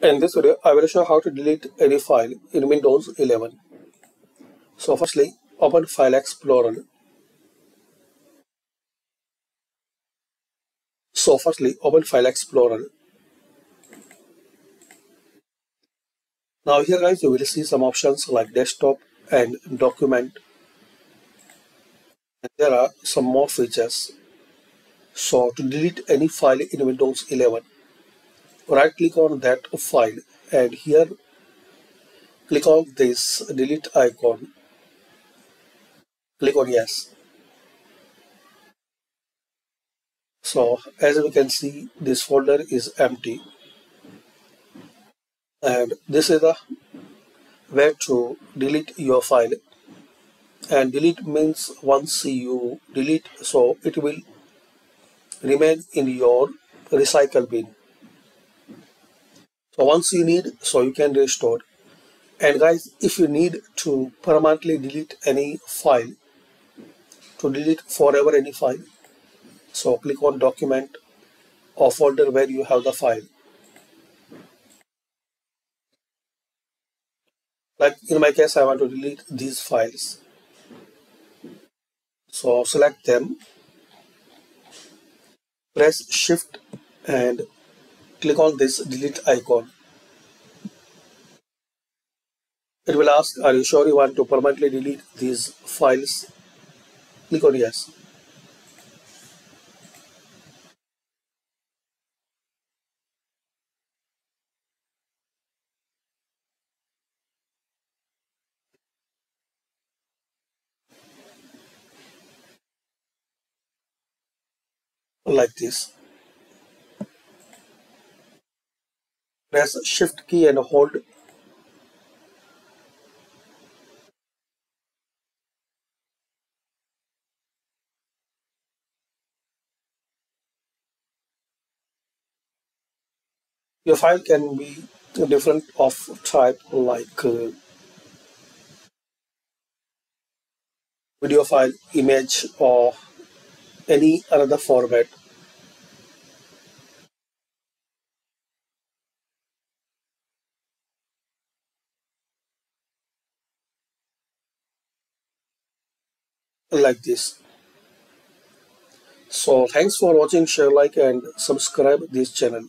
In this video, I will show how to delete any file in Windows 11. So firstly, open File Explorer. Now here guys, you will see some options like desktop and document. And there are some more features. So to delete any file in Windows 11, right click on that file and here click on this delete icon. Click on yes. So as we can see, this folder is empty. And this is the way to delete your file. And delete means once you delete, so it will remain in your recycle bin. So once you need, so you can restore. And guys, if you need to permanently delete any file, to delete forever any file, so click on document or folder where you have the file. Like in my case, I want to delete these files. So select them, press shift and click on this delete icon. It will ask, are you sure you want to permanently delete these files? Click on yes. Like this. Press shift key and hold. Your file can be different of type like video file, image or any another format. Like this. So thanks for watching, share, like and subscribe this channel.